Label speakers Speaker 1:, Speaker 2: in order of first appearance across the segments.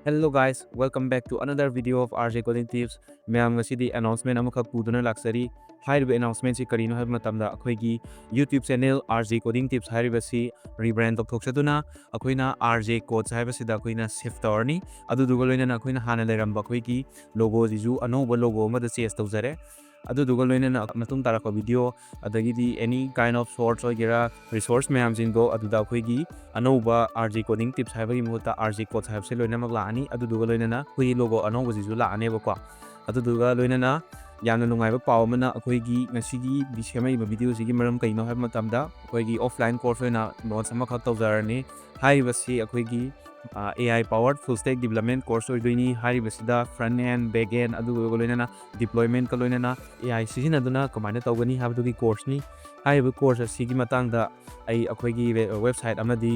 Speaker 1: Hello guys, welcome back to another video of RJ Coding Tips. Mayam ngasidi announcement amukhak puduna laksari. Hairiba announcement si karino haib matamda akhoi YouTube channel RJ Coding Tips hairiba si rebrand tokthoksaduna akhoina RJ Codes haiba sida akhoina shift tawrni aduduga loinana akhoina hana leiramba akhoi logo jiju anoba logo amada change tawjare aduduga loinana matung tarako video adagidi any kind of source oigera resource mayam jingo aduda akhoi anova RJ Coding Tips haibagi muta RJ Codes haibse loinamak laani aduduga loinana hui logo anova jisu laane bako aduduga loinana yamna nungaiba paw amana akhoi ngasigi bisemaiba video sigi maram kaino haib matamda akhoi offline course oina notes amakha tawjarani haibasi akhoi AI powered full stack development course oidini haibasida front end back end aduduga loinana deployment ka loinana AI sisinaduna kamaina tawgani habudugi course ni haiba course asigi matangda ai akhoi website amadi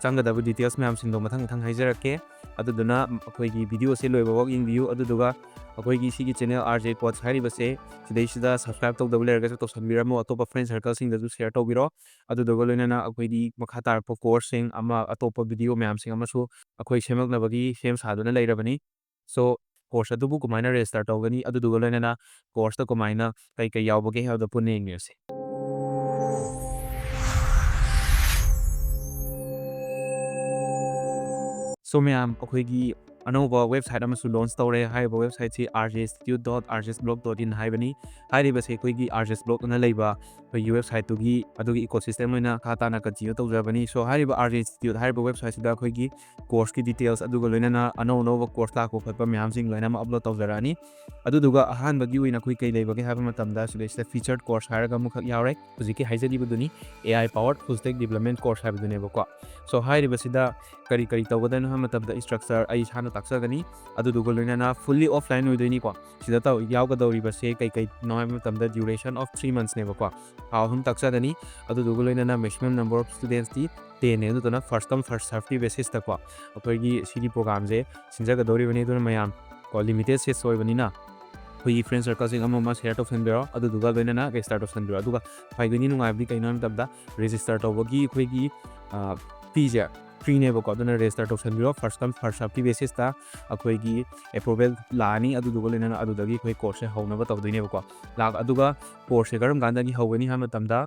Speaker 1: changadaba details mayam singdo mathang haijarake aduduna akhoi video se loiba ying view aduduga akhoi sigi channel RJ Codes hairibase sidaisida subscribe tawdaba lerga to sanbiramo atopa friend circle sing da share tawbiro aduduga loinana akhoi makha tarpa course sing ama atopa video mayam sing amasu akhoi semaknabagi sem saduna leirabani so course adubu kumaina register tawgani aduduga loinana course ta kumaina kai yawbage hawda punne ingese So mayam akhoi anova website amasu launch tawre haiba website si rjinstitute.rjsblog.in haibani hairiba se akhoi rjsblog na leiba akhoi website tugi adugi ecosystem loina khata na continue tawjabani so hairiba rjinstitute haiba website sida akhoi course ki details aduga loina anova course la ko khatpa mayam sing loina ma upload tawjarani aduduga ahan bagi wina akhoi kai leibage haiba matamda sida featured course hairaga mukhak yaure hujiki haijadi buduni AI powered full stack development course haibadune bako so hairiba sida kari tawgadana matamda structure ai sana taksagani aduduga loinana fully offline oidoini ko sida taw yawgadawriba se kai no matamda duration of 3 months ne bako hum taksagani aduduga loinana maximum number of students ti 10 ne aduna first come first serve basis ta ko akhoi sigi program je sinjagadawribani aduna mayam ko limited set soibanina akhoi friend circle sing amma share tawsanbiro aduduga loinana register tawsanbiro aduga faigani nungaibdi kaino matamda register tawbagi akhoi fee ja free ne bako aduna register tawsanbiro first come first serve basis ta akhoi approval laani aduduga loinana adudagi akhoi course haunaba tawdoine bako lag aduga course garam gandagi hawani ha matamda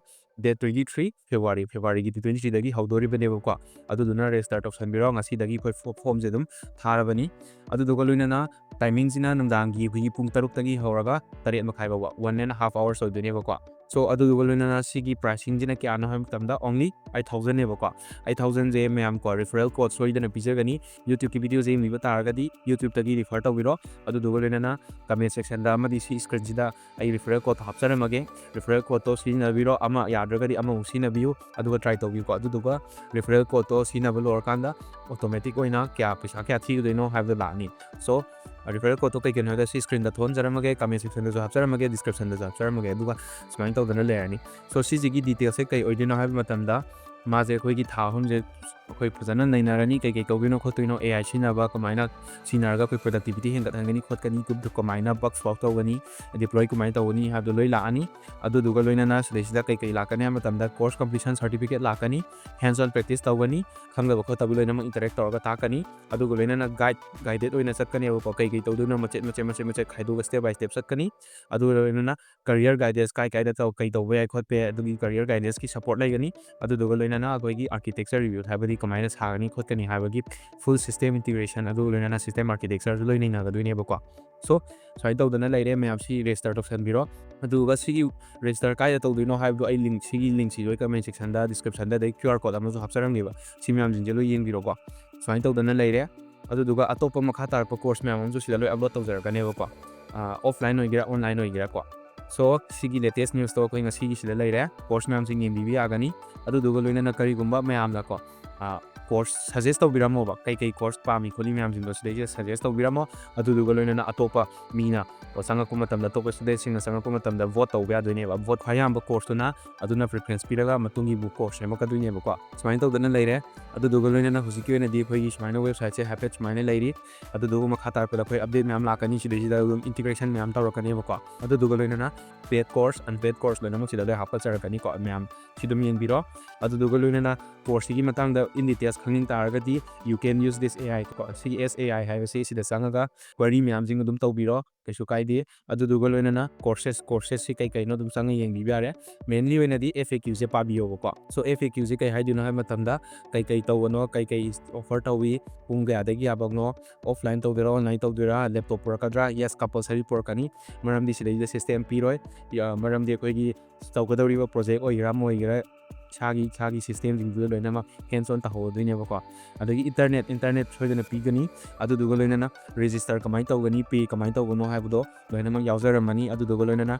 Speaker 1: date 23 February gi 23 dagi hawdori bane bako aduduna register tawsanbiro ngasi dagi akhoi form je dum tharabani aduduga loinana timing sina namdangi akhoi pung 6 dagi hawraga 8 makhai bawa 1.5 hours oidone bako so aduduga loinana sigi pricing jina kya no ham tamda only 8000 ne bako 8000 je mayam ko referral code soidana pijagani YouTube ki video je mi bataragadi YouTube tagi refer tawbiro aduduga loinana comment section da amadi si screen sida ai referral code hapcharamage referral code to sinabiro ama yadragadi ama usinabiu aduga try tawbi ko aduduga referral code to sinabalo kanda automatic oina kya paisa kya thidoino have the lani so referral code to kai ken hoda si screen da thon jaramage comment section da hapcharamage description da hapcharamage aduga smain tawdana lerani so si jigi details se kai oidino have matamda maje akhoi gi tha hum je akhoi phajana nainarani kai tawbino khotoino AI sinaba kamaina sinarga akhoi productivity hengat hangani khotkani group to kamaina bugs solve tawgani deploy kamaina tawani have the loi laani aduduga loinana sida kai lakani matamda course completion certificate lakani hands on practice tawgani khangaba khotabu loina interact tawga takani aduga loinana guided oina chatkani ko kai tawduna mache khaidu step by step chatkani aduga loinana career guidance kai da taw kai tawbe ai khotpe adugi career guidance ki support laigani aduduga loinana akhoi architecture review habadi kamaina sagani khotkani habagi full system integration aduga loinana system architecture loina nagadune bako so sai tawdana laire mayam si register tawsanbiro aduga sigi register kai tawdino habdu ai link si loi comment section da description da dai QR code amazu hapcharamniba si mayam jinjelo yengbiro ko sai tawdana laire aduduga atopa makha tarpa course mayam amju sida loi upload tawjaragane bako offline oigira online oigira ko so sigi latest news to koi ngasi sida laire course mayam sing yembibi agani aduduga loinana karigumba mayam la ko course suggest tawbiramo ba kai course pami kholi mayam jing do sida suggest tawbiramo aduduga loinana atopa mina o sanga kuma tamda topa student sing sanga kuma tamda vote tawba adoine ba vote khayam ba course to na aduna preference piraga matungi bu course ma kaduine ba ko smain tawdana leire aduduga loinana husiki wena di khoi smain website se happy smain leiri aduduga makha tar pa khoi update mayam lakani sida integration mayam tawrakani ba ko aduduga loinana paid course unpaid course loina mo sida le hapcha charakani ko mayam sidum yengbiro aduduga loinana course gi matang da in details ꯈꯪꯅꯤꯡ ꯇꯥꯔꯒꯗꯤ you can use this AI ꯀꯣ ꯁꯤꯒꯤ SAI ꯍꯥꯏꯕꯁꯤ ꯁꯤꯗ ꯆꯪꯉꯒ query ꯃꯌꯥꯝꯁꯤꯡ ꯑꯗꯨꯝ ꯇꯧꯕꯤꯔꯣ ꯀꯩꯁꯨ ꯀꯥꯏꯗꯦ ꯑꯗꯨꯗꯨꯒ ꯂꯣꯏꯅꯅ ꯀꯣꯔꯁꯦꯁꯁꯤ ꯀꯩꯅꯣ ꯑꯗꯨꯝ ꯆꯪꯉ ꯌꯦꯡꯕꯤꯕ ꯌꯥꯔꯦ ꯃꯦꯟꯂꯤ ꯑꯣꯏꯅꯗꯤ FAQꯁꯦ ꯄꯥꯕꯤꯌꯣꯕꯀꯣ ꯁꯣ FAQꯁꯦ ꯀꯩ ꯍꯥꯏꯗꯣꯏꯅꯣ ꯍꯥꯏꯕ ꯃꯇꯝꯗ ꯀꯩ ꯇꯧꯕꯅꯣ ꯀꯩ ꯑꯣꯐꯔ ꯇꯧꯏ ꯄꯨꯡ ꯀꯌꯥꯗꯒꯤ ꯌꯥꯕꯅꯣ ꯑꯣꯐꯂꯥꯏꯟ ꯇꯧꯗꯣꯏꯔꯥ ꯑꯣꯟꯂꯥꯏꯟ ꯇꯧꯗꯣꯏꯔꯥ ꯂꯦꯞꯇꯣꯞ ꯄꯨꯔꯛꯀꯗ꯭ꯔꯥ ꯌꯦꯁ ꯀꯝꯄꯜꯁꯔꯤ ꯄꯨꯔꯛꯀꯅꯤ ꯃꯔꯝꯗꯤ ꯁꯤꯗꯩꯗ ꯁꯤꯁꯇꯦꯝ ꯄꯤꯔꯣꯏ ꯃꯔꯝꯗꯤ ꯑꯩꯈꯣꯏꯒꯤ ꯇꯧꯒꯗꯧꯔꯤꯕ ꯄ꯭ꯔꯣꯖꯦꯛ ꯑꯣꯏꯒꯦꯔꯥ ꯑꯃ ꯑꯣꯏꯒꯦꯔꯥ ꯏꯁꯥꯒꯤ ꯁꯤꯁꯇꯦꯝꯁꯤꯡꯗꯨꯗ ꯂꯣꯏꯅꯃꯛ ꯍꯦꯟꯁ ꯑꯣꯟ ꯇꯧꯍꯧꯗꯣꯏꯅꯦꯕꯀꯣ ꯑꯗꯒꯤ ꯏꯟꯇꯔꯅꯦꯠ ꯁꯣꯏꯗꯅ ꯄꯤꯒꯅꯤ ꯑꯗꯨꯗꯨꯒ ꯂꯣꯏꯅꯅ ꯔꯦꯖꯤꯁꯇꯔ ꯀꯃꯥꯏꯅ ꯇꯧꯒꯅꯤ ꯄꯦ ꯀꯃꯥꯏꯅ ꯇꯧꯕꯅꯣ ꯍꯥꯏꯕꯗꯣ ꯂꯣꯏꯅꯃꯛ ꯌꯥꯎꯖꯔꯝꯃꯅꯤ ꯑꯗꯨꯗꯨꯒ ꯂꯣꯏꯅꯅ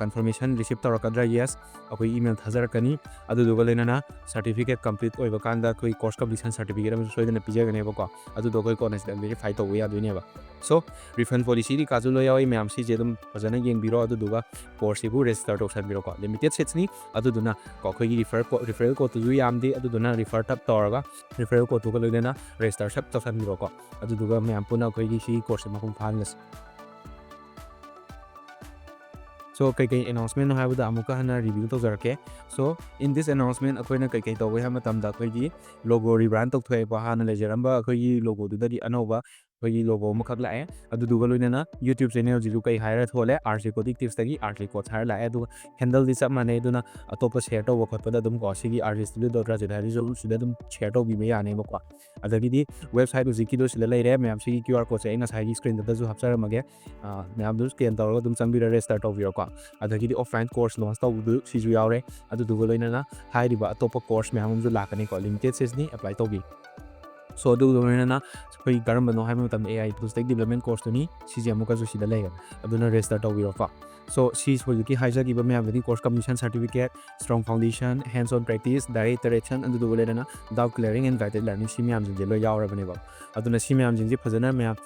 Speaker 1: ꯀꯟꯐꯔꯃꯦꯁꯟ ꯔꯤꯁꯤꯞ ꯇꯧꯔꯛꯀꯗ꯭ꯔꯥ ꯌꯦꯁ ꯑꯩꯈꯣꯏ ꯏꯃꯦꯜ ꯊꯥꯖꯔꯛꯀꯅꯤ ꯑꯗꯨꯗꯨꯒ ꯂꯣꯏꯅꯅ ꯁꯥꯔꯇꯤꯐꯤꯀꯦꯠ ꯀꯝꯄ꯭ꯂꯤꯠ ꯑꯣꯏꯕ ꯀꯥꯟꯗ ꯑꯩꯈꯣꯏ ꯀꯣꯔꯁ ꯀꯝꯄ꯭ꯂꯤꯁꯟ ꯁꯥꯔꯇꯤꯐꯤꯀꯦꯠ ꯑꯃꯁꯨ ꯁꯣꯏꯗꯅ ꯄꯤꯖꯒꯅꯦꯕꯀꯣ ꯑꯗꯨꯗꯣ ꯑꯩꯈꯣꯏ ꯀꯣꯟꯅ ꯁꯤꯗ ꯚꯦꯔꯤꯐꯥꯏ ꯇꯧꯕ ꯌꯥꯗꯣꯏꯅꯦꯕ ꯁꯣ ꯔꯤꯐꯟ ꯄꯣꯂꯤꯁꯤꯗꯤ ꯀꯥꯖꯨ ꯂꯣꯏ ꯌꯥꯎꯏ ꯃꯌꯥꯝ ꯁꯤꯁꯦ ꯑꯗꯨꯝ ꯐꯖꯅ ꯌꯦꯡꯕꯤꯔꯣ ꯑꯗꯨꯗꯨꯒ ꯀꯣꯔꯁꯁꯤꯕꯨ ꯔꯦꯖꯤꯁꯇꯔ ꯇꯧꯁꯟꯕꯤꯔꯣꯀꯣ ꯂꯤꯃꯤꯇꯦꯠ ꯁꯤꯠꯁꯅꯤ ꯑꯗꯨꯗꯨꯅ ꯑꯩꯈꯣꯏꯒꯤ ꯔꯤꯐꯔꯦꯜ ꯀꯣꯗꯇꯨꯁꯨ ꯌꯥꯝꯗꯦ ꯑꯗꯨꯗꯨꯅ ꯔꯤꯐꯔ ꯇꯞ ꯇꯧꯔꯒ ꯔꯤꯐꯔꯦꯜ ꯀꯣꯗꯇꯨꯒ ꯂꯣꯏꯅꯅ ꯔꯦꯖꯤꯁꯇꯔ ꯁꯞ ꯇꯧꯁꯟꯕꯤꯔꯣꯀꯣ ꯑꯗꯨꯗꯨꯒ ꯃꯌꯥꯝ ꯄꯨꯟꯅ ꯑꯩꯈꯣꯏꯒꯤ ꯁꯤꯒꯤ ꯀꯣꯔꯁꯁꯦ ꯃꯄꯨꯡ ꯐꯥꯍꯜꯂꯁꯤ ꯁꯣ ꯀꯩꯀꯩ ꯑꯦꯅꯥꯎꯟꯁꯃꯦꯟ ꯍꯥꯏꯕꯗ ꯑꯃꯨꯛꯀ ꯍꯟꯅ ꯔꯤꯚꯤꯌꯨ ꯇꯧꯖꯔꯛꯀꯦ ꯁꯣ ꯏꯟ ꯗꯤꯁ ꯑꯦꯅꯥꯎꯟꯁꯃꯦꯟ ꯑꯩꯈꯣꯏꯅ ꯀꯩꯀꯩ ꯇꯧꯋꯦ ꯍꯥꯏꯕ ꯃꯇꯝꯗ ꯑꯩꯈꯣꯏꯒꯤ ꯂꯣꯒꯣ ꯔꯤꯕ꯭ꯔꯥꯟ ꯇꯧꯊꯣꯛꯑꯦꯀꯣ ꯍꯥꯟꯅ ꯂꯩꯖꯔꯝꯕ ꯑꯩꯈꯣꯏꯒꯤ ꯂꯣꯒꯣꯗꯨꯗꯗꯤ ꯑꯅꯧꯕ ꯑꯩꯈꯣꯏꯒꯤ ꯂꯣꯒꯣ ꯑꯃꯈꯛ ꯂꯥꯛꯑꯦ ꯑꯗꯨꯗꯨꯒ ꯂꯣꯏꯅꯅ ꯌꯨꯇ꯭ꯌꯨꯕ ꯆꯦꯅꯦꯜꯁꯤꯁꯨ ꯀꯩ ꯍꯥꯏꯔ ꯊꯣꯜꯂꯦ RJ Coding Tipsꯇꯒꯤ RJ Codes ꯍꯥꯏꯔ ꯂꯥꯛꯑꯦ ꯑꯗꯨꯒ ꯍꯦꯟꯗꯜꯗꯤ ꯆꯞ ꯃꯥꯟꯅꯩ ꯑꯗꯨꯅ ꯑꯇꯣꯞꯄ ꯁꯦꯌꯔ ꯇꯧꯕ ꯈꯣꯠꯄꯗ ꯑꯗꯨꯝ ꯀꯣ ꯁꯤꯒꯤ RJ_Studio.Rajat ꯍꯥꯏꯔꯤꯁꯨ ꯁꯤꯗ ꯑꯗꯨꯝ ꯁꯦꯌꯔ ꯇꯧꯕꯤꯕ ꯌꯥꯅꯦꯕꯀꯣ ꯑꯗꯒꯤꯗꯤ ꯋꯦꯕꯁꯥꯏꯠ ꯍꯧꯖꯤꯛꯀꯤꯗꯣ ꯁꯤꯗ ꯂꯩꯔꯦ ꯃꯌꯥꯝ ꯁꯤꯒꯤ QR ꯀꯣꯗꯁꯦ ꯑꯩ ꯉꯁꯥꯏꯒꯤ ꯁ꯭ꯀ꯭ꯔꯤꯟꯗꯁꯨ ꯍꯥꯞꯆꯔꯝꯃꯒꯦ ꯃꯌꯥꯝꯗꯨ ꯁ꯭ꯀꯦꯟ ꯇꯧꯔꯒ ꯑꯗꯨꯝ ꯆꯪꯕꯤꯔ ꯔꯦꯖꯤꯁꯇꯔ ꯇꯧꯕꯤꯔꯣꯀꯣ ꯑꯗꯒꯤꯗꯤ ꯑꯣꯐꯂꯥꯏꯟ ꯀꯣꯔꯁ ꯂꯣꯟꯁ ꯇꯧꯕꯗꯨ ꯁꯤꯁꯨ ꯌꯥꯎꯔꯦ ꯑꯗꯨꯗꯨꯒ ꯂꯣꯏꯅꯅ ꯍꯥꯏꯔꯤꯕ ꯑꯇꯣꯞꯄ ꯀꯣꯔꯁ ꯃꯌꯥꯝ ꯑꯃꯁꯨ ꯂꯥꯛꯀꯅꯤꯀꯣ ꯂꯤꯃꯤꯇꯦꯠ ꯁꯤꯁꯅꯤ ꯑꯦꯄ꯭ꯂꯥꯏ ꯇꯧꯕꯤ ꯁꯣ ꯑꯗꯨꯒ ꯂꯣꯏꯅꯅ ꯑꯩꯈꯣꯏ ꯀꯔꯝꯕꯅꯣ ꯍꯥꯏꯕ ꯃꯇꯝꯗ AI ꯐꯨꯜ ꯁ꯭ꯇꯦꯛ ꯗꯤꯕꯂꯞꯃꯦꯟ ꯀꯣꯔꯁꯇꯨꯅꯤ ꯁꯤꯁꯦ ꯑꯃꯨꯛꯀꯁꯨ ꯁꯤꯗ ꯂꯩꯔꯦ ꯑꯗꯨꯅ ꯔꯦꯖꯤꯁꯇꯔ ꯇꯧꯕꯤꯔꯣꯀꯣ ꯁꯣ ꯁꯤ ꯍꯧꯖꯤꯛꯀꯤ ꯍꯥꯏꯖꯈꯤꯕ ꯃꯌꯥꯝꯗꯨꯗꯤ course completion certificate strong foundation hands on practice direct interaction ꯑꯗꯨꯗꯨꯒ ꯂꯣꯏꯅꯅ doubt clearing and guided learning ꯁꯤ ꯃꯌꯥꯝꯁꯤꯡꯁꯦ ꯂꯣꯏ ꯌꯥꯎꯔꯕꯅꯦꯕ ꯑꯗꯨꯅ ꯁꯤ ꯃꯌꯥꯝꯁꯤꯡꯁꯦ ꯐꯖꯅ ꯃꯌꯥꯝ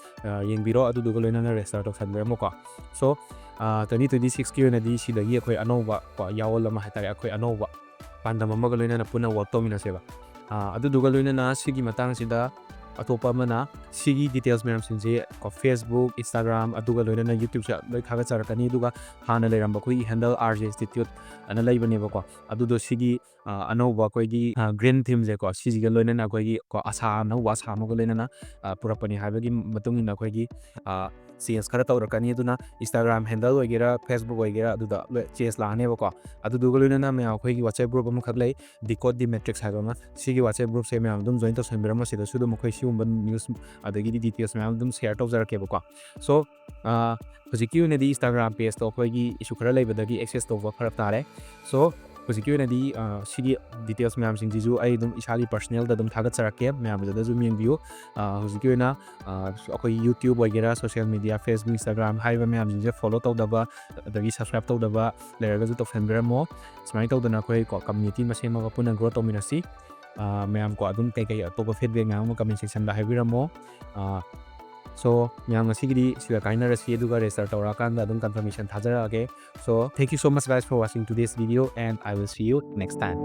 Speaker 1: ꯌꯦꯡꯕꯤꯔꯣ ꯑꯗꯨꯗꯨꯒ ꯂꯣꯏꯅꯅ ꯔꯦꯖꯤꯁꯇꯔ ꯇꯧꯁꯟꯕꯤꯔꯝꯃꯣꯀꯣ ꯁꯣ 2026ꯀꯤ ꯑꯣꯏꯅꯗꯤ ꯁꯤꯗꯒꯤ ꯑꯩꯈꯣꯏ ꯑꯅꯧꯕ ꯌꯥꯋꯣꯜ ꯑꯃ ꯍꯥꯏꯇꯥꯔꯦ ꯑꯩꯈꯣꯏ ꯑꯅꯧꯕ ꯄꯥꯟꯗꯝ ꯑꯃꯒ ꯂꯣꯏꯅꯅ ꯄꯨꯟꯅ ꯋꯥꯔꯛ ꯇꯧꯃꯤꯟꯅꯁꯦꯕ ꯑꯗꯨꯗꯨꯒ ꯂꯣꯏꯅꯅ ꯁꯤꯒꯤ ꯃꯇꯥꯡꯁꯤꯗ ꯑꯇꯣꯞꯄ ꯑꯃꯅ ꯁꯤꯒꯤ ꯗꯤꯇꯦꯜꯁ ꯃꯌꯥꯝꯁꯤꯡꯁꯦ ꯐꯦꯁꯕꯨꯛ ꯏꯟꯁꯇꯥꯒ꯭ꯔꯥꯝ ꯑꯗꯨꯒ ꯂꯣꯏꯅꯅ ꯌꯨꯇ꯭ꯌꯨꯕꯁꯦ ꯂꯣꯏ ꯊꯥꯒꯠꯆꯔꯛꯀꯅꯤ ꯑꯗꯨꯒ ꯍꯥꯟꯅ ꯂꯩꯔꯝꯕ ꯑꯩꯈꯣꯏꯒꯤ ꯍꯦꯟꯗꯜ RJ Institute ꯑꯅ ꯂꯩꯕꯅꯦꯕꯀꯣ ꯑꯗꯨꯗꯣ ꯁꯤꯒꯤ ꯑꯅꯧꯕ ꯑꯩꯈꯣꯏꯒꯤ ꯒ꯭ꯔꯤꯟ ꯊꯤꯝꯁꯦꯀꯣ ꯁꯤꯁꯤꯒ ꯂꯣꯏꯅꯅ ꯑꯩꯈꯣꯏꯒꯤ ꯑꯅꯧꯕ ꯑꯁꯥ ꯑꯃꯒ ꯂꯣꯏꯅꯅ ꯄꯨꯔꯛꯄꯅꯤ ꯍꯥꯏꯕꯒꯤ ꯃꯇꯨꯡ ꯏꯟꯅ ꯑꯩꯈꯣꯏꯒꯤ ꯆꯦꯟꯖ ꯈꯔ ꯇꯧꯔꯛꯀꯅꯤ ꯑꯗꯨꯅ ꯏꯟꯁꯇꯥꯒ꯭ꯔꯥꯝ ꯍꯦꯟꯗꯜ ꯑꯣꯏꯒꯦꯔꯥ ꯐꯦꯁꯕꯨꯛ ꯑꯣꯏꯒꯦꯔꯥ ꯑꯗꯨꯗ ꯆꯦꯟꯖ ꯂꯥꯛꯑꯅꯦꯕꯀꯣ ꯑꯗꯨꯗꯨꯒ ꯂꯣꯏꯅꯅ ꯃꯌꯥꯝ ꯑꯩꯈꯣꯏꯒꯤ ꯋꯥꯆꯦꯞ ꯒ꯭ꯔꯨꯞ ꯑꯃꯈꯛ ꯂꯩ ꯗꯤꯀꯣꯠ ꯗꯤ ꯃꯦꯇ꯭ꯔꯤꯛꯁ ꯍꯥꯏꯕ ꯑꯃ ꯁꯤꯒꯤ ꯋꯥꯆꯦꯞ ꯒ꯭ꯔꯨꯞꯁꯦ ꯃꯌꯥꯝ ꯑꯗꯨꯝ ꯖꯣꯏꯟ ꯇꯧꯁꯟꯕꯤꯔꯝꯃꯣ ꯁꯤꯗꯁꯨ ꯑꯗꯨꯝ ꯑꯩꯈꯣꯏ ꯁꯤꯒꯨꯝꯕ ꯅ꯭ꯌꯨꯁ ꯑꯗꯒꯤꯗꯤ ꯗꯤꯇꯦꯜꯁ ꯃꯌꯥꯝ ꯑꯗꯨꯝ ꯁꯦꯌꯔ ꯇꯧꯖꯔꯛꯀꯦꯕꯀꯣ ꯁꯣ ꯍꯧꯖꯤꯛꯀꯤ ꯑꯣꯏꯅꯗꯤ ꯏꯟꯁꯇꯥꯒ꯭ꯔꯥꯝ ꯄꯦꯖꯇꯣ ꯑꯩꯈꯣꯏꯒꯤ ꯏꯁꯨ ꯈꯔ ꯂꯩꯕꯗꯒꯤ ꯑꯦꯛꯁꯦꯁ ꯇꯧꯕ ꯐꯔꯛ ꯇꯥꯔꯦ ꯁꯣ ꯍꯧꯖꯤꯛꯀꯤ ꯑꯣꯏꯅꯗꯤ ꯁꯤꯒꯤ ꯗꯤꯇꯦꯜꯁ ꯃꯌꯥꯝꯁꯤꯡꯁꯤꯁꯨ ꯑꯩ ꯑꯗꯨꯝ ꯏꯁꯥꯒꯤ ꯄꯔꯁꯅꯦꯜꯗ ꯑꯗꯨꯝ ꯊꯥꯒꯠꯆꯔꯛꯀꯦ ꯃꯌꯥꯝꯗꯨꯗ ꯑꯗꯨꯝ ꯌꯦꯡꯕꯤꯌꯨ ꯍꯧꯖꯤꯛꯀꯤ ꯑꯣꯏꯅ ꯑꯩꯈꯣꯏ ꯌꯨꯇ꯭ꯌꯨꯕ ꯑꯣꯏꯒꯦꯔꯥ ꯁꯣꯁꯤꯌꯦꯜ ꯃീഡിꯌꯥ ꯐꯦꯁꯕꯨꯛ ꯏꯟꯁꯇꯥꯒ꯭ꯔꯥꯝ ꯍꯥꯏꯔꯤꯕ ꯃꯌꯥꯝꯁꯤꯡꯁꯦ ꯐꯣꯂꯣ ꯇꯧꯗꯕ ꯑꯗꯒꯤ ꯁꯕꯁꯀ꯭ꯔꯥꯏꯕ ꯇꯧꯗꯕ ꯂꯩꯔꯒꯁꯨ ꯇꯧꯁꯟꯕꯤꯔꯝꯃꯣ ꯁꯨꯃꯥꯏꯅ ꯇꯧꯗꯅ ꯑꯩꯈꯣꯏ ꯀꯝꯃ꯭ꯌꯨꯅꯤꯇꯤ ꯃꯁꯦꯟ ꯄꯨꯟꯅ ꯒ꯭ꯔꯣ ꯇꯧꯃꯤꯟꯅꯁꯤ ꯃꯌꯥꯝ ꯑꯗꯨꯝ ꯀꯩꯀꯩ ꯑꯇꯣꯞꯄ ꯐꯤꯗꯕꯦꯛ ꯃꯌꯥꯝ ꯑꯃ ꯀꯃꯦꯟ ꯁꯦꯛꯁꯟꯗ ꯍꯥꯏꯕꯤꯔꯝꯃꯣ ꯁꯣ ꯃꯌꯥꯝ ꯉꯁꯤꯒꯤꯗꯤ ꯁꯤꯗ ꯀꯥꯏꯅꯔꯁꯤ ꯑꯗꯨꯒ ꯔꯦꯖꯤꯁꯇꯔ ꯇꯧꯔꯛꯑꯀꯥꯟꯗ ꯑꯗꯨꯝ ꯀꯟꯐꯔꯃꯦꯁꯟ ꯊꯥꯖꯔꯛꯑꯒꯦ so thank you so much guys for watching today's video and I will see you next time